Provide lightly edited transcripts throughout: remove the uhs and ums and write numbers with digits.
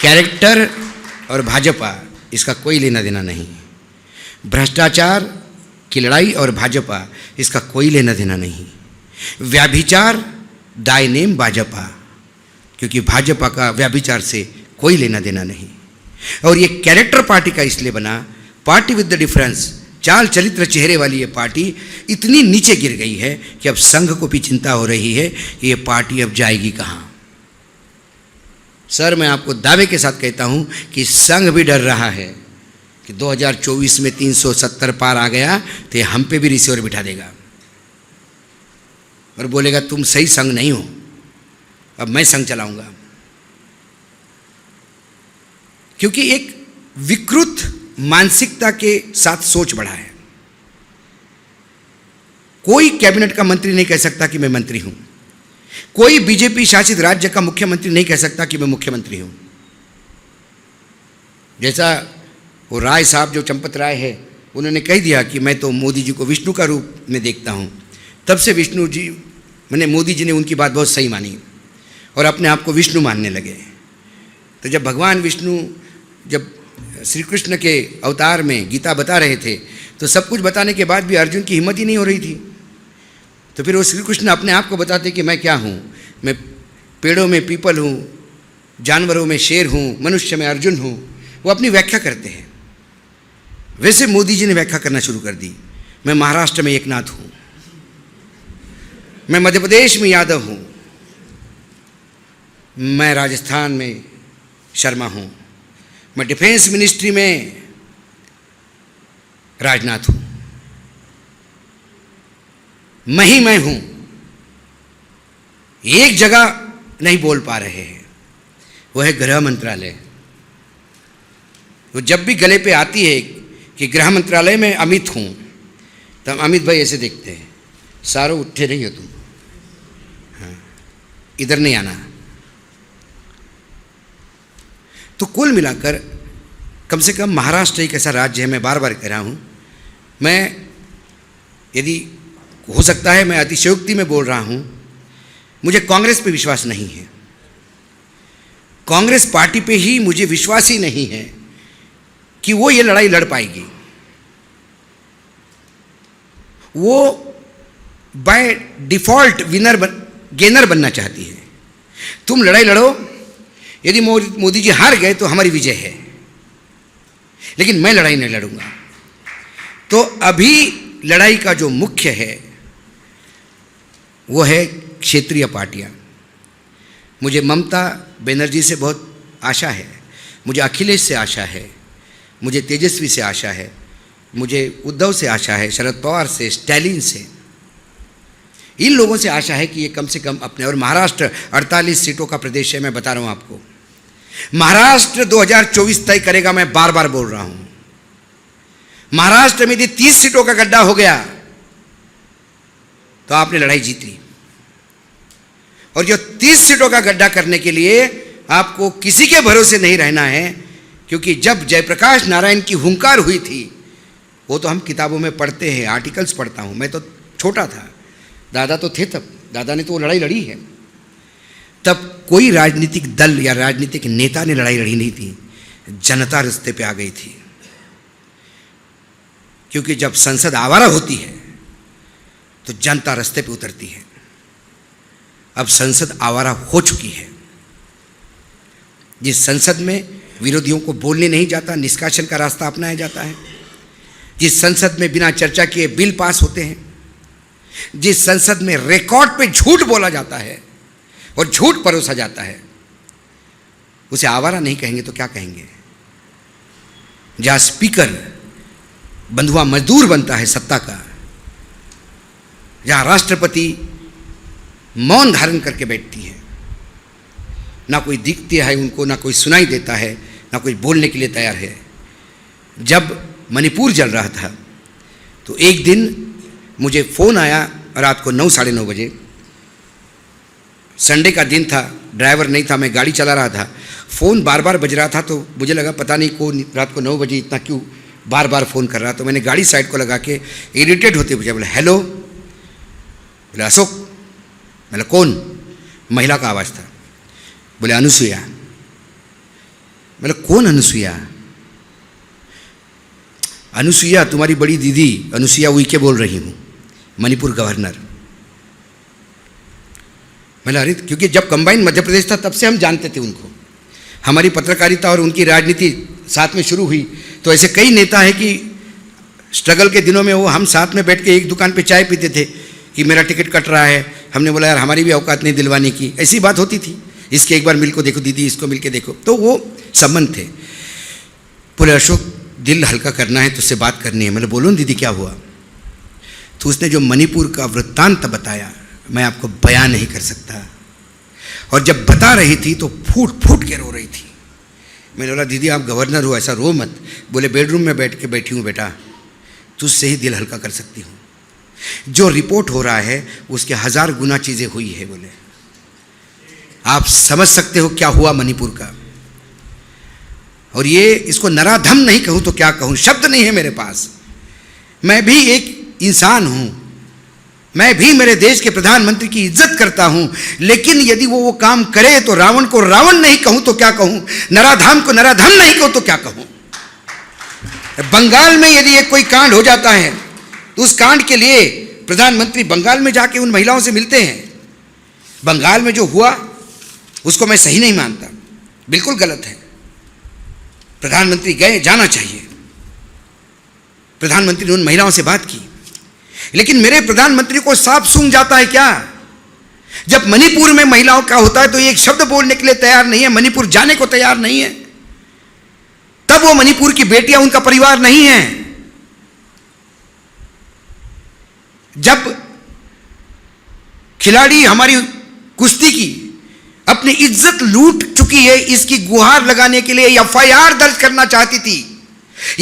Character और भाजपा इसका कोई लेना देना नहीं। भ्रष्टाचार की लड़ाई और भाजपा इसका कोई लेना देना नहीं। व्याभिचार दाई नेम भाजपा, क्योंकि भाजपा का व्याभिचार से कोई लेना देना नहीं। और ये कैरेक्टर पार्टी का इसलिए बना, पार्टी विद द डिफरेंस, चाल चरित्र चेहरे वाली ये पार्टी इतनी नीचे गिर गई है कि अब संघ को भी चिंता हो रही है कि ये पार्टी अब जाएगी कहाँ। सर, मैं आपको दावे के साथ कहता हूँ कि संघ भी डर रहा है कि 2024 में 370 पार आ गया तो ये हम पे भी रिसीवर बिठा देगा और बोलेगा तुम सही संघ नहीं हो, अब मैं संघ चलाऊंगा। क्योंकि एक विकृत मानसिकता के साथ सोच बढ़ा है। कोई कैबिनेट का मंत्री नहीं कह सकता कि मैं मंत्री हूं, कोई बीजेपी शासित राज्य का मुख्यमंत्री नहीं कह सकता कि मैं मुख्यमंत्री हूं। जैसा वो राय साहब जो चंपत राय है, उन्होंने कह दिया कि मैं तो मोदी जी को विष्णु का रूप में देखता हूं। तब से विष्णु जी, मैंने मोदी जी ने उनकी बात बहुत सही मानी और अपने आप को विष्णु मानने लगे। तो जब भगवान विष्णु जब श्री कृष्ण के अवतार में गीता बता रहे थे तो सब कुछ बताने के बाद भी अर्जुन की हिम्मत ही नहीं हो रही थी। तो फिर वो श्री कृष्ण अपने आप को बताते कि मैं क्या हूँ, मैं पेड़ों में पीपल हूँ, जानवरों में शेर हूँ, मनुष्य में अर्जुन हूँ। वो अपनी व्याख्या करते हैं। वैसे मोदी जी ने व्याख्या करना शुरू कर दी, मैं महाराष्ट्र में एकनाथ हूँ, मैं मध्य प्रदेश में यादव हूँ, मैं राजस्थान में शर्मा हूँ, मैं डिफेंस मिनिस्ट्री में राजनाथ हूँ, मैं हूँ। एक जगह नहीं बोल पा रहे हैं, वो है गृह मंत्रालय। वो जब भी गले पे आती है कि गृह मंत्रालय में अमित हूँ, तब अमित भाई ऐसे देखते हैं, सारो उठे नहीं हो तुम, हाँ, इधर नहीं आना। तो कुल मिलाकर कम से कम महाराष्ट्र एक ऐसा राज्य है, मैं बार बार कह रहा हूँ, मैं यदि हो सकता है मैं अतिशयोक्ति में बोल रहा हूँ, मुझे कांग्रेस पे विश्वास नहीं है। कांग्रेस पार्टी पे ही मुझे विश्वास ही नहीं है कि वो ये लड़ाई लड़ पाएगी। वो बाय डिफॉल्ट गेनर बनना चाहती है। तुम लड़ाई लड़ो, यदि मोदी जी हार गए तो हमारी विजय है, लेकिन मैं लड़ाई नहीं लड़ूंगा। तो अभी लड़ाई का जो मुख्य है वो है क्षेत्रीय पार्टियां। मुझे ममता बनर्जी से बहुत आशा है, मुझे अखिलेश से आशा है, मुझे तेजस्वी से आशा है, मुझे उद्धव से आशा है, शरद पवार से, स्टैलिन से, इन लोगों से आशा है कि ये कम से कम अपने, और महाराष्ट्र 48 सीटों का प्रदेश है, मैं बता रहा हूं आपको, महाराष्ट्र 2024 तय करेगा। मैं बार बार बोल रहा हूं, महाराष्ट्र में यदि 30 सीटों का गड्ढा हो गया तो आपने लड़ाई जीत ली। और जो 30 सीटों का गड्ढा करने के लिए आपको किसी के भरोसे नहीं रहना है, क्योंकि जब जयप्रकाश नारायण की हुंकार हुई थी, वो तो हम किताबों में पढ़ते हैं, आर्टिकल्स पढ़ता हूं, मैं तो छोटा था, दादा तो थे तब, दादा ने तो वो लड़ाई लड़ी है। तब कोई राजनीतिक दल या राजनीतिक नेता ने लड़ाई लड़ी नहीं थी, जनता रास्ते पे आ गई थी। क्योंकि जब संसद आवारा होती है तो जनता रास्ते पे उतरती है। अब संसद आवारा हो चुकी है। जिस संसद में विरोधियों को बोलने नहीं जाता, निष्कासन का रास्ता अपनाया जाता है, जिस संसद में बिना चर्चा किए बिल पास होते हैं, जिस संसद में रिकॉर्ड पे झूठ बोला जाता है और झूठ परोसा जाता है, उसे आवारा नहीं कहेंगे तो क्या कहेंगे? जहां स्पीकर बंधुआ मजदूर बनता है सत्ता का, जहां राष्ट्रपति मौन धारण करके बैठती है, ना कोई दिखती है उनको, ना कोई सुनाई देता है, ना कोई बोलने के लिए तैयार है। जब मणिपुर जल रहा था तो एक दिन मुझे फ़ोन आया रात को 9 साढ़े 9 बजे, संडे का दिन था, ड्राइवर नहीं था, मैं गाड़ी चला रहा था, फ़ोन बार बार बज रहा था। तो मुझे लगा पता नहीं कौन रात को 9 बजे इतना क्यों बार बार फ़ोन कर रहा। तो मैंने गाड़ी साइड को लगा के इरिटेट होते मुझे बोला हेलो, बोले अशोक, बोले कौन? महिला का आवाज़ था। बोले अनुसुईया। मतलब कौन अनुसुईया? अनुसुईया तुम्हारी बड़ी दीदी अनुसुईया उइके बोल रही हूँ, मणिपुर गवर्नर। मतलब अरे क्योंकि जब कंबाइन मध्य प्रदेश था तब से हम जानते थे उनको, हमारी पत्रकारिता और उनकी राजनीति साथ में शुरू हुई। तो ऐसे कई नेता हैं कि स्ट्रगल के दिनों में वो हम साथ में बैठ के एक दुकान पे चाय पीते थे कि मेरा टिकट कट रहा है, हमने बोला यार हमारी भी औकात नहीं दिलवाने की, ऐसी बात होती थी। इसके एक बार मिल को देखो दीदी, इसको मिल के देखो, तो वो संबंध थे। बोले अशोक दिल हल्का करना है, तुझसे बात करनी है। मतलब बोलो न दीदी क्या हुआ? तो उसने जो मणिपुर का वृत्तांत बताया मैं आपको बयान नहीं कर सकता। और जब बता रही थी तो फूट फूट के रो रही थी। मैंने बोला दीदी आप गवर्नर हो, ऐसा रो मत। बोले बेडरूम में बैठ के बैठी हूँ बेटा, तुझसे ही दिल हल्का कर सकती हूँ। जो रिपोर्ट हो रहा है उसके 1000 गुना चीज़ें हुई है। बोले आप समझ सकते हो क्या हुआ मणिपुर का। और ये इसको नराधम नहीं कहूँ तो क्या कहूँ, शब्द नहीं है मेरे पास। मैं भी एक इंसान हूँ, मैं भी मेरे देश के प्रधानमंत्री की इज्जत करता हूँ, लेकिन यदि वो काम करे तो रावण को रावण नहीं कहूँ तो क्या कहूँ, नराधम को नराधम नहीं कहूँ तो क्या कहूँ। बंगाल में यदि एक कोई कांड हो जाता है तो उस कांड के लिए प्रधानमंत्री बंगाल में जाके उन महिलाओं से मिलते हैं। बंगाल में जो हुआ उसको मैं सही नहीं मानता, बिल्कुल गलत है। प्रधानमंत्री गए, जाना चाहिए। प्रधानमंत्री ने उन महिलाओं से बात की, लेकिन मेरे प्रधानमंत्री को साफ सूंघ जाता है क्या? जब मणिपुर में महिलाओं का होता है तो एक शब्द बोलने के लिए तैयार नहीं है, मणिपुर जाने को तैयार नहीं है। तब वो मणिपुर की बेटियां उनका परिवार नहीं है। जब खिलाड़ी हमारी कुश्ती की अपनी इज्जत लूट चुकी है, इसकी गुहार लगाने के लिए एफआईआर दर्ज करना चाहती थी।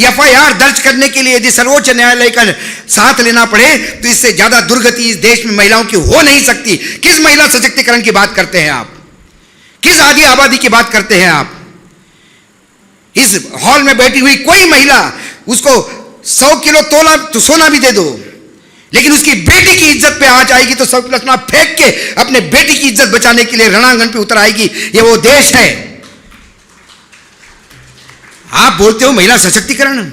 एफआईआर दर्ज करने के लिए यदि सर्वोच्च न्यायालय का साथ लेना पड़े तो इससे ज्यादा दुर्गति इस देश में महिलाओं की हो नहीं सकती। किस महिला सशक्तिकरण की बात करते हैं आप? किस आधी आबादी की बात करते हैं आप? इस हॉल में बैठी हुई कोई महिला, उसको 100 किलो तोला तो सोना भी दे दो, लेकिन उसकी बेटी की इज्जत पे आ जाएगी तो 100 किलो सोना फेंक के अपने बेटी की इज्जत बचाने के लिए रणांगण पे उतर आएगी। ये वो देश है। आप बोलते हो महिला सशक्तिकरण,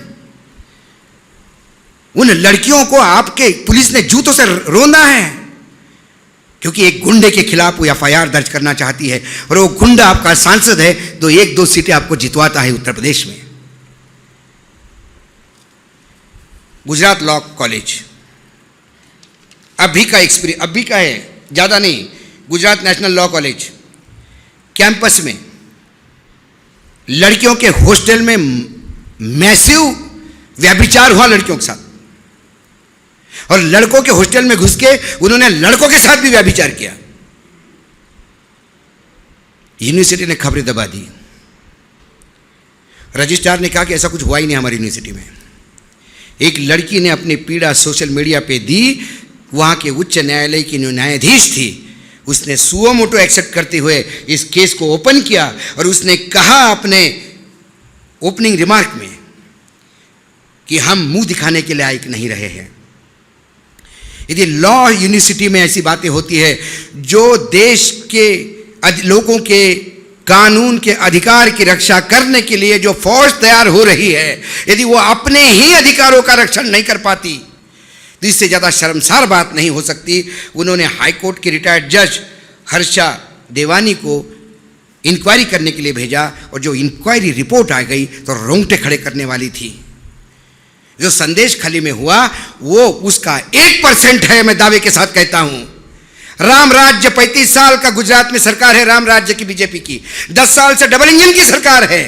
उन लड़कियों को आपके पुलिस ने जूतों से रोंदा है क्योंकि एक गुंडे के खिलाफ वो एफआईआर दर्ज करना चाहती है और वो गुंडा आपका सांसद है तो 1-2 सीटें आपको जितवाता है उत्तर प्रदेश में। गुजरात लॉ कॉलेज अभी का एक्सपीरियंस, अभी का है, ज़्यादा नहीं। Gujarat national law college campus में लड़कियों के हॉस्टल में मैसिव व्यभिचार हुआ लड़कियों के साथ, और लड़कों के हॉस्टल में घुस के उन्होंने लड़कों के साथ भी व्यभिचार किया। यूनिवर्सिटी ने खबरें दबा दी। रजिस्ट्रार ने कहा कि ऐसा कुछ हुआ ही नहीं हमारी यूनिवर्सिटी में। एक लड़की ने अपनी पीड़ा सोशल मीडिया पे दी। वहाँ के उच्च न्यायालय की जो न्यायाधीश थी उसने सुओ मोटो एक्सेप्ट करते हुए इस केस को ओपन किया और उसने कहा अपने ओपनिंग रिमार्क में कि हम मुंह दिखाने के लायक नहीं रहे हैं। यदि लॉ यूनिवर्सिटी में ऐसी बातें होती है, जो देश के लोगों के कानून के अधिकार की रक्षा करने के लिए जो फौज तैयार हो रही है, यदि वो अपने ही अधिकारों का रक्षण नहीं कर पाती तो इससे ज़्यादा शर्मसार बात नहीं हो सकती। उन्होंने हाईकोर्ट के रिटायर्ड जज हर्षा देवानी को इंक्वायरी करने के लिए भेजा और जो इंक्वायरी रिपोर्ट आ गई तो रोंगटे खड़े करने वाली थी। जो संदेश खली में हुआ वो उसका 1% है, मैं दावे के साथ कहता हूं। राम राज्य 35 साल का गुजरात में सरकार है, राम राज्य की बीजेपी की 10 साल से डबल इंजन की सरकार है।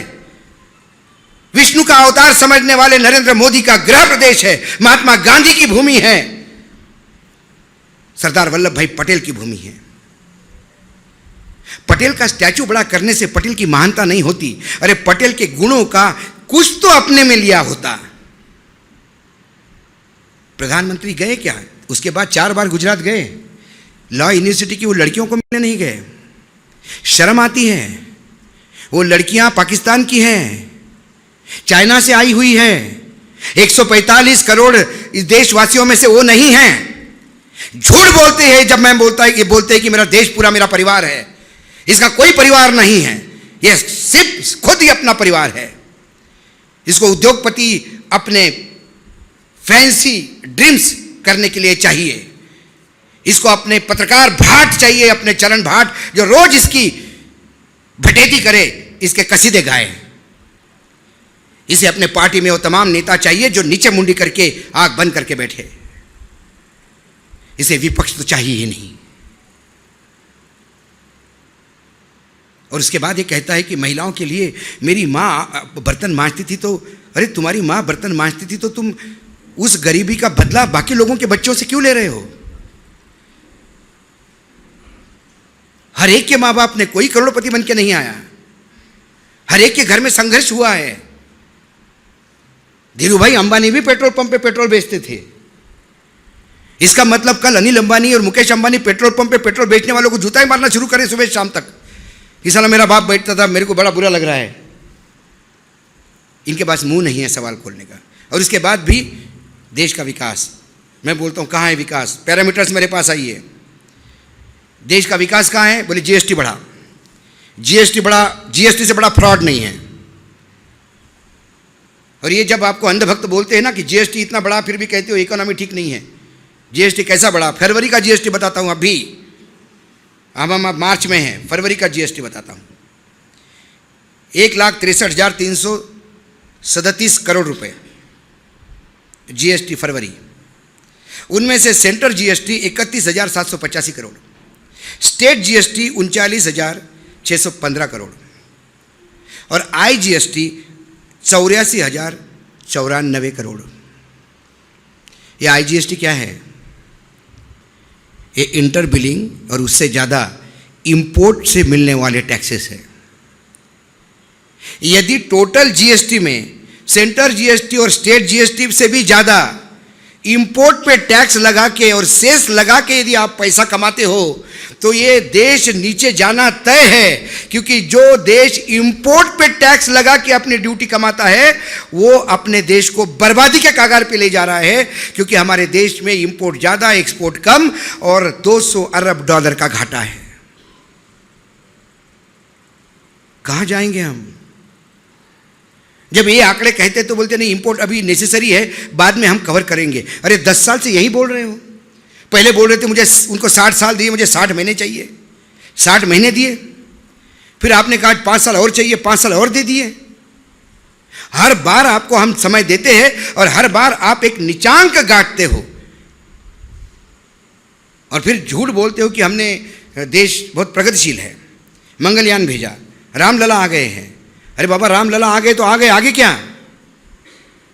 विष्णु का अवतार समझने वाले नरेंद्र मोदी का गृह प्रदेश है, महात्मा गांधी की भूमि है, सरदार वल्लभ भाई पटेल की भूमि है। पटेल का स्टैचू बड़ा करने से पटेल की महानता नहीं होती। अरे पटेल के गुणों का कुछ तो अपने में लिया होता। प्रधानमंत्री गए क्या? उसके बाद 4 बार गुजरात गए। लॉ यूनिवर्सिटी की वो लड़कियों को मिलने नहीं गए। शर्म आती है। वो लड़कियां पाकिस्तान की हैं, चाइना से आई हुई है। 145 करोड़ इस देशवासियों में से वो नहीं हैं। झूठ बोलते हैं जब मैं बोलते हैं कि मेरा देश पूरा मेरा परिवार है। इसका कोई परिवार नहीं है। यह सिर्फ खुद ही अपना परिवार है। इसको उद्योगपति अपने फैंसी ड्रीम्स करने के लिए चाहिए। इसको अपने पत्रकार भाट चाहिए, अपने चरण भाट, जो रोज इसकी भटेती करे, इसके कसीदे गाए। इसे अपने पार्टी में वो तमाम नेता चाहिए जो नीचे मुंडी करके आंख बंद करके बैठे। इसे विपक्ष तो चाहिए ही नहीं। और उसके बाद ये कहता है कि महिलाओं के लिए मेरी माँ बर्तन मांजती थी, तो अरे तुम्हारी माँ बर्तन मांजती थी तो तुम उस गरीबी का बदला बाकी लोगों के बच्चों से क्यों ले रहे हो? हर एक के माँ बाप ने, कोई करोड़पति बन के नहीं आया। हर एक के घर में संघर्ष हुआ है। धीरू भाई अंबानी भी पेट्रोल पंप पे पेट्रोल बेचते थे। इसका मतलब कल अनिल अंबानी और मुकेश अंबानी पेट्रोल पंप पे पेट्रोल बेचने वालों को जूता ही मारना शुरू करें सुबह शाम तक। इस साल मेरा बाप बैठता था, मेरे को बड़ा बुरा लग रहा है। इनके पास मुंह नहीं है सवाल खोलने का। और इसके बाद भी देश का विकास, मैं बोलता हूं कहाँ है विकास? पैरामीटर्स मेरे पास आइए। देश का विकास कहाँ है? बोले जीएसटी बढ़ा। जीएसटी बढ़ा, जीएसटी से बड़ा फ्रॉड नहीं है। और ये जब आपको अंधभक्त बोलते हैं ना कि जीएसटी इतना बड़ा, फिर भी कहते हो इकोनॉमी ठीक नहीं है। जीएसटी कैसा बढ़ा? फरवरी का जीएसटी बताता हूं। अभी अब हम मार्च में हैं, फरवरी का जीएसटी बताता हूं। 1,63,337 करोड़ रुपए जीएसटी फरवरी। उनमें से central GST 31,785 crore, state GST 39,615 crore और आईजीएसटी 84,094 करोड़। ये आईजीएसटी क्या है? ये इंटर बिलिंग और उससे ज़्यादा इंपोर्ट से मिलने वाले टैक्सेस है। यदि टोटल जीएसटी में सेंट्रल जीएसटी और स्टेट जीएसटी से भी ज़्यादा इंपोर्ट पे टैक्स लगा के और सेस लगा के यदि आप पैसा कमाते हो तो ये देश नीचे जाना तय है। क्योंकि जो देश इंपोर्ट पे टैक्स लगा के अपनी ड्यूटी कमाता है वो अपने देश को बर्बादी के कगार पे ले जा रहा है। क्योंकि हमारे देश में इंपोर्ट ज़्यादा, एक्सपोर्ट कम और 200 अरब डॉलर का घाटा है। कहाँ जाएंगे हम? जब ये आंकड़े कहते तो बोलते नहीं इंपोर्ट अभी नेसेसरी है, बाद में हम कवर करेंगे। अरे 10 साल से यही बोल रहे हो। पहले बोल रहे थे मुझे उनको 60 साल दिए, मुझे 60 महीने चाहिए, 60 महीने दिए। फिर आपने कहा 5 साल और चाहिए, 5 साल और दे दिए। हर बार आपको हम समय देते हैं और हर बार आप एक नीचांक गांठते हो और फिर झूठ बोलते हो कि हमने देश बहुत प्रगतिशील है, मंगलयान भेजा, रामलला आ गए हैं। अरे बाबा रामलला आ गए तो आ गए, आगे क्या?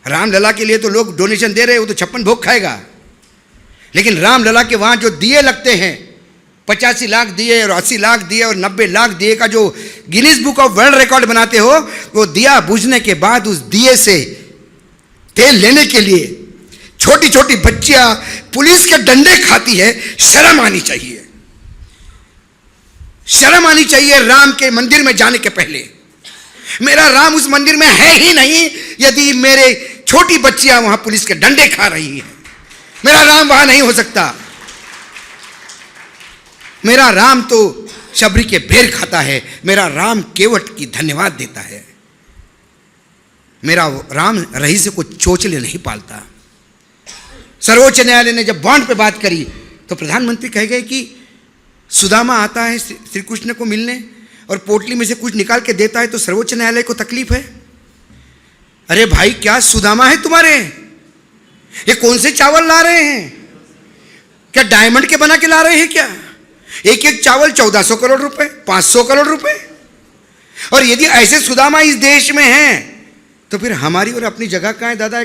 रामलला के लिए तो लोग डोनेशन दे रहे हैं, वो तो 56 भोग खाएगा। लेकिन रामलला के वहाँ जो दिए लगते हैं, 85 लाख दिए और 80 लाख दिए और 90 लाख दिए का जो Guinness book of world record बनाते हो, वो दिया बुझने के बाद उस दिए से तेल लेने के लिए छोटी छोटी बच्चियां पुलिस के डंडे खाती है। शर्म आनी चाहिए, शर्म आनी चाहिए। राम के मंदिर में जाने के पहले मेरा राम उस मंदिर में है ही नहीं यदि मेरे छोटी बच्चियां वहां पुलिस के डंडे खा रही हैं। मेरा राम वहां नहीं हो सकता। मेरा राम तो शबरी के बेर खाता है। मेरा राम केवट की धन्यवाद देता है। मेरा राम रईस को चोचले नहीं पालता। सर्वोच्च न्यायालय ने जब बॉन्ड पे बात करी तो प्रधानमंत्री कह गए कि सुदामा आता है श्री कृष्ण को मिलने और पोटली में से कुछ निकाल के देता है तो सर्वोच्च न्यायालय को तकलीफ है। अरे भाई क्या सुदामा है तुम्हारे? ये कौन से चावल ला रहे हैं? क्या डायमंड के बना के ला रहे हैं क्या? एक एक चावल 1400 करोड़ रुपए, 500 करोड़ रुपए। और यदि ऐसे सुदामा इस देश में हैं तो फिर हमारी और अपनी जगह कहाँ है दादा?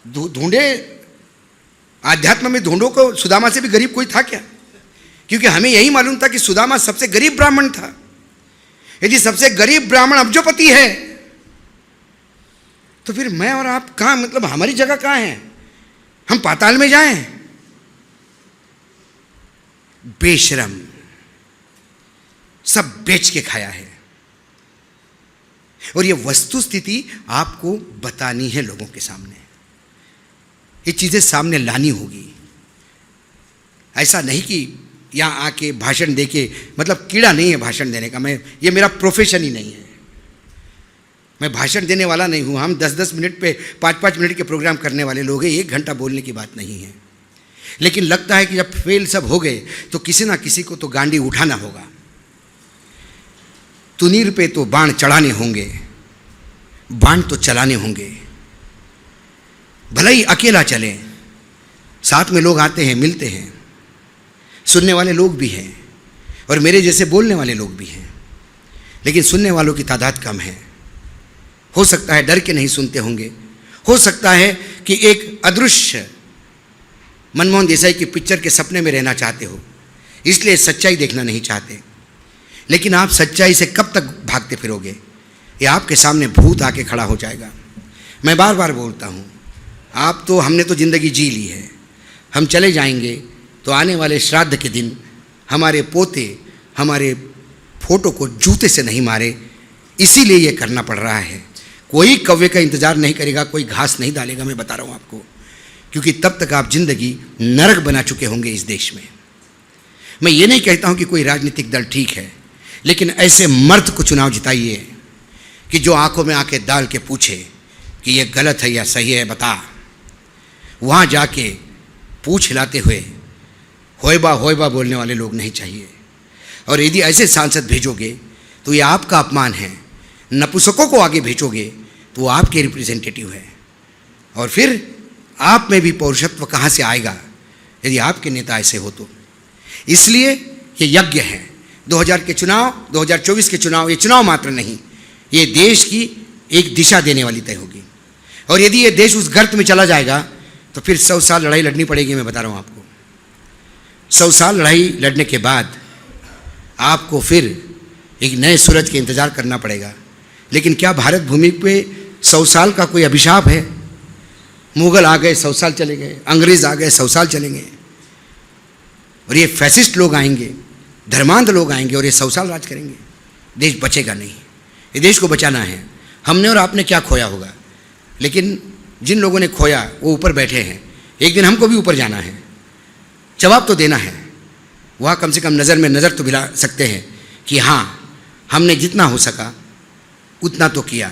ढूंढे आध्यात्म में ढूंढो को सुदामा से भी गरीब कोई था क्या? क्योंकि हमें यही मालूम था कि सुदामा सबसे गरीब ब्राह्मण था। यदि सबसे गरीब ब्राह्मण अब्जोपति है तो फिर मैं और आप कहाँ, मतलब हमारी जगह कहाँ है? हम पाताल में जाएं? बेशरम, सब बेच के खाया है। और ये वस्तु स्थिति आपको बतानी है लोगों के सामने। ये चीजें सामने लानी होगी। ऐसा नहीं कि यहाँ आके भाषण दे के, मतलब कीड़ा नहीं है भाषण देने का, ये मेरा प्रोफेशन ही नहीं है। मैं भाषण देने वाला नहीं हूँ। हम 10-10 मिनट पे 5-5 मिनट के प्रोग्राम करने वाले लोग हैं, 1 घंटा बोलने की बात नहीं है। लेकिन लगता है कि जब फेल सब हो गए तो किसी ना किसी को तो गांडी उठाना होगा। तुनीर पे तो बाण चढ़ाने होंगे, बाण तो चलाने होंगे। भले ही अकेला चले, साथ में लोग आते हैं, मिलते हैं, सुनने वाले लोग भी हैं और मेरे जैसे बोलने वाले लोग भी हैं, लेकिन सुनने वालों की तादाद कम है। हो सकता है डर के नहीं सुनते होंगे, हो सकता है कि एक अदृश्य मनमोहन देसाई की पिक्चर के सपने में रहना चाहते हो, इसलिए सच्चाई देखना नहीं चाहते। लेकिन आप सच्चाई से कब तक भागते फिरोगे? ये आपके सामने भूत आके खड़ा हो जाएगा। मैं बार बार बोलता हूँ, हमने तो ज़िंदगी जी ली है, हम चले जाएंगे तो आने वाले श्राद्ध के दिन हमारे पोते हमारे फोटो को जूते से नहीं मारे, इसीलिए ये करना पड़ रहा है। कोई कौवे का इंतज़ार नहीं करेगा, कोई घास नहीं डालेगा, मैं बता रहा हूँ आपको, क्योंकि तब तक आप जिंदगी नरक बना चुके होंगे इस देश में। मैं ये नहीं कहता हूँ कि कोई राजनीतिक दल ठीक है, लेकिन ऐसे मर्द को चुनाव जिताइए कि जो आंखों में आके डाल के पूछे कि ये गलत है या सही है, बता। वहाँ जाके पूछ हिलाते हुए होयबा होयबा बोलने वाले लोग नहीं चाहिए। और यदि ऐसे सांसद भेजोगे तो ये आपका अपमान है। नपुंसकों को आगे भेजोगे तो वो आपके रिप्रेजेंटेटिव है, और फिर आप में भी पौरुषत्व कहाँ से आएगा यदि आपके नेता ऐसे हो तो। इसलिए ये यज्ञ है। 2000 के चुनाव, 2024 के चुनाव, ये चुनाव मात्र नहीं, ये देश की एक दिशा देने वाली तय होगी। और यदि ये देश उस गर्त में चला जाएगा तो फिर 100 साल लड़ाई लड़नी पड़ेगी। मैं बता रहा हूँ आपको, 100 साल लड़ाई लड़ने के बाद आपको फिर एक नए सूरज के इंतज़ार करना पड़ेगा। लेकिन क्या भारत भूमि पे 100 साल का कोई अभिशाप है? मुगल आ गए 100 साल चले गए, अंग्रेज़ आ गए 100 साल चलेंगे, और ये फैसिस्ट लोग आएंगे, धर्मांध लोग आएंगे और ये 100 साल राज करेंगे। देश बचेगा नहीं। ये देश को बचाना है। हमने और आपने क्या खोया होगा, लेकिन जिन लोगों ने खोया वो ऊपर बैठे हैं। एक दिन हमको भी ऊपर जाना है, जवाब तो देना है। वहाँ कम से कम नज़र में नज़र तो मिला सकते हैं कि हाँ, हमने जितना हो सका उतना तो किया,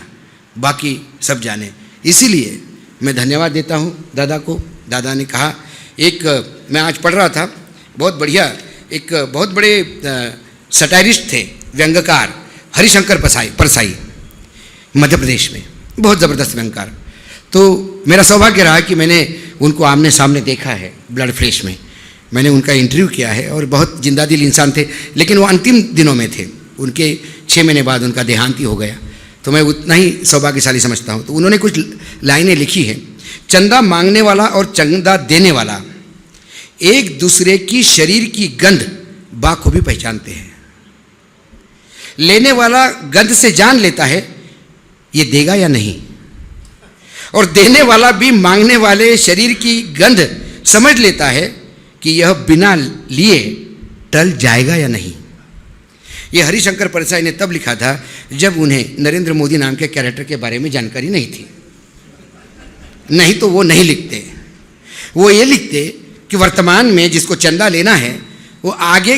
बाकी सब जाने। इसीलिए मैं धन्यवाद देता हूँ दादा को। दादा ने कहा, मैं आज पढ़ रहा था, बहुत बढ़िया, एक बहुत बड़े सटायरिस्ट थे, व्यंग्यकार, हरिशंकर परसाई, मध्य प्रदेश में बहुत ज़बरदस्त व्यंग्यकार। तो मेरा सौभाग्य रहा कि मैंने उनको आमने सामने देखा है, ब्लड फ्लैश में। मैंने उनका इंटरव्यू किया है और बहुत जिंदा दिल इंसान थे, लेकिन वो अंतिम दिनों में थे। उनके 6 महीने बाद उनका देहांत ही हो गया, तो मैं उतना ही सौभाग्यशाली समझता हूँ। तो उन्होंने कुछ लाइनें लिखी हैं। चंदा मांगने वाला और चंदा देने वाला एक दूसरे की शरीर की गंध बाखूबी पहचानते हैं। लेने वाला गंध से जान लेता है ये देगा या नहीं, और देने वाला भी मांगने वाले शरीर की गंध समझ लेता है कि यह बिना लिए टल जाएगा या नहीं। ये हरिशंकर परसाई ने तब लिखा था जब उन्हें नरेंद्र मोदी नाम के कैरेक्टर के बारे में जानकारी नहीं थी। नहीं तो वो नहीं लिखते। वो ये लिखते कि वर्तमान में जिसको चंदा लेना है वो आगे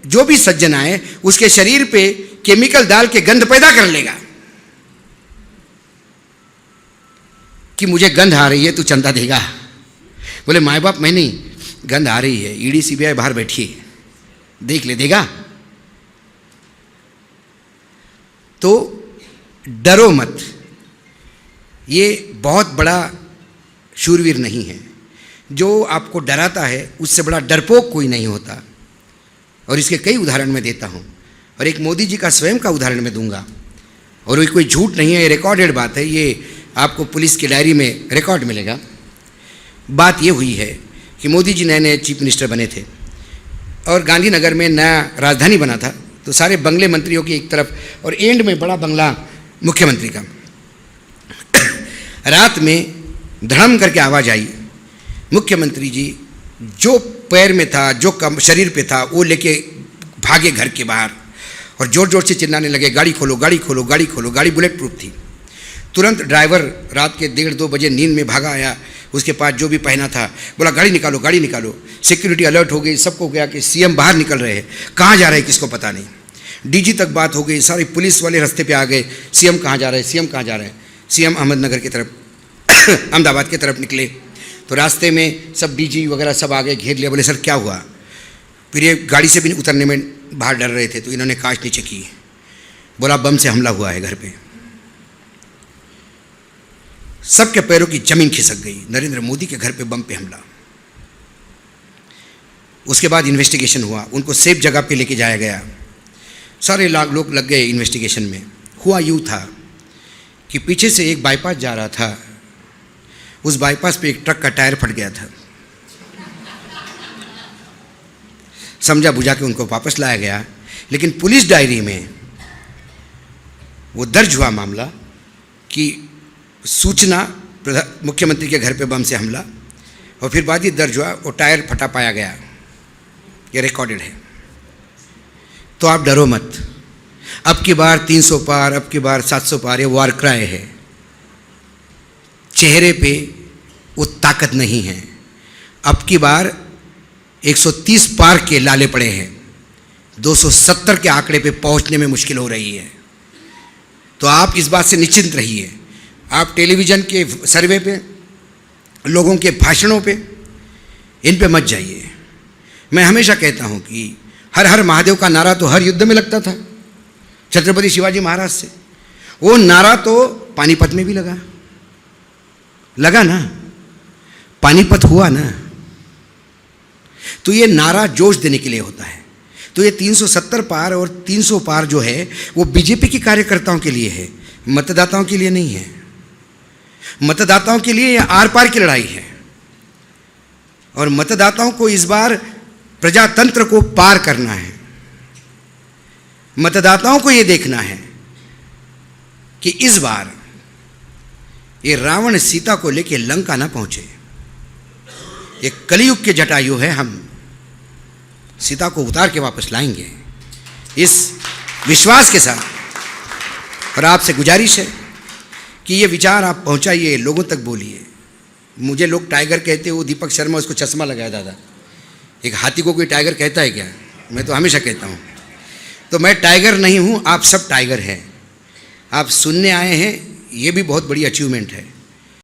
जो भी सज्जन आए उसके शरीर पे केमिकल डाल के गंध पैदा कर लेगा कि मुझे गंध आ रही है, तू चंदा देगा। बोले माए बाप मैं नहीं, गंध आ रही है, ईडी सीबीआई बाहर बैठी है, देख ले, देगा। तो डरो मत, ये बहुत बड़ा शूरवीर नहीं है। जो आपको डराता है उससे बड़ा डरपोक कोई नहीं होता। और इसके कई उदाहरण मैं देता हूँ, और एक मोदी जी का स्वयं का उदाहरण मैं दूंगा। और ये कोई झूठ नहीं है, ये रिकॉर्डेड बात है, ये आपको पुलिस की डायरी में रिकॉर्ड मिलेगा। बात ये हुई है कि मोदी जी नए नए चीफ मिनिस्टर बने थे और गांधीनगर में नया राजधानी बना था, तो सारे बंगले मंत्रियों की एक तरफ और एंड में बड़ा बंगला मुख्यमंत्री का। रात में धड़म करके आवाज़ आई। मुख्यमंत्री जी जो पैर में था, जो शरीर पे था, वो लेके भागे घर के बाहर और जोर जोर से चिल्लाने लगे, गाड़ी खोलो, गाड़ी खोलो, गाड़ी खोलो। गाड़ी बुलेट प्रूफ थी। तुरंत ड्राइवर रात के 1:30-2 बजे नींद में भागा आया, उसके पास जो भी पहना था, बोला गाड़ी निकालो गाड़ी निकालो। सिक्योरिटी अलर्ट हो गई, सबको गया कि सीएम बाहर निकल रहे हैं, कहाँ जा रहे हैं किसको पता नहीं। डीजी तक बात हो गई, सारी पुलिस वाले रास्ते पे आ गए, सीएम कहाँ जा रहे हैं, सीएम कहाँ जा रहे हैं। सीएम अहमदनगर की तरफ अहमदाबाद की तरफ निकले तो रास्ते में सब डीजी वगैरह सब आ गए, घेर लिया। बोले सर क्या हुआ? फिर ये गाड़ी से भी उतरने में बाहर डर रहे थे तो इन्होंने कांच नीचे की। बोला बम से हमला हुआ है घर पे। सबके पैरों की जमीन खिसक गई, नरेंद्र मोदी के घर पे बम पे हमला। उसके बाद इन्वेस्टिगेशन हुआ, उनको सेफ जगह पे लेके जाया गया, सारे लोग लग गए इन्वेस्टिगेशन में। हुआ यूँ था कि पीछे से एक बाईपास जा रहा था, उस बाईपास पे एक ट्रक का टायर फट गया था। समझा बुझा के उनको वापस लाया गया, लेकिन पुलिस डायरी में वो दर्ज हुआ मामला कि सूचना मुख्यमंत्री के घर पे बम से हमला, और फिर बाद ही दर्ज हुआ वो टायर फटा पाया गया। ये रिकॉर्डेड है। तो आप डरो मत, अब की बार 300 पार, अब की बार 700 पार, ये वार क्राई है। चेहरे पे वो ताकत नहीं है। अब की बार 130 पार के लाले पड़े हैं, 270 के आंकड़े पे पहुंचने में मुश्किल हो रही है। तो आप इस बात से निश्चिंत रहिए। आप टेलीविज़न के सर्वे पे, लोगों के भाषणों पे, इन पे मत जाइए। मैं हमेशा कहता हूँ कि हर हर महादेव का नारा तो हर युद्ध में लगता था छत्रपति शिवाजी महाराज से। वो नारा तो पानीपत में भी लगा ना, पानीपत हुआ ना। तो ये नारा जोश देने के लिए होता है। तो ये 370 पार और 300 पार जो है वो बीजेपी के कार्यकर्ताओं के लिए है, मतदाताओं के लिए नहीं है। मतदाताओं के लिए ये आर पार की लड़ाई है, और मतदाताओं को इस बार प्रजातंत्र को पार करना है। मतदाताओं को ये देखना है कि इस बार ये रावण सीता को लेके लंका ना पहुंचे। ये कलयुग के जटायु है, हम सीता को उतार के वापस लाएंगे, इस विश्वास के साथ। और आपसे गुजारिश है कि ये विचार आप पहुंचाइए, लोगों तक बोलिए। मुझे लोग टाइगर कहते हो, दीपक शर्मा उसको चश्मा लगाया दादा। एक हाथी को कोई टाइगर कहता है क्या? मैं तो हमेशा कहता हूँ। तो मैं टाइगर नहीं हूँ, आप सब टाइगर हैं। आप सुनने आए हैं, ये भी बहुत बड़ी अचीवमेंट है।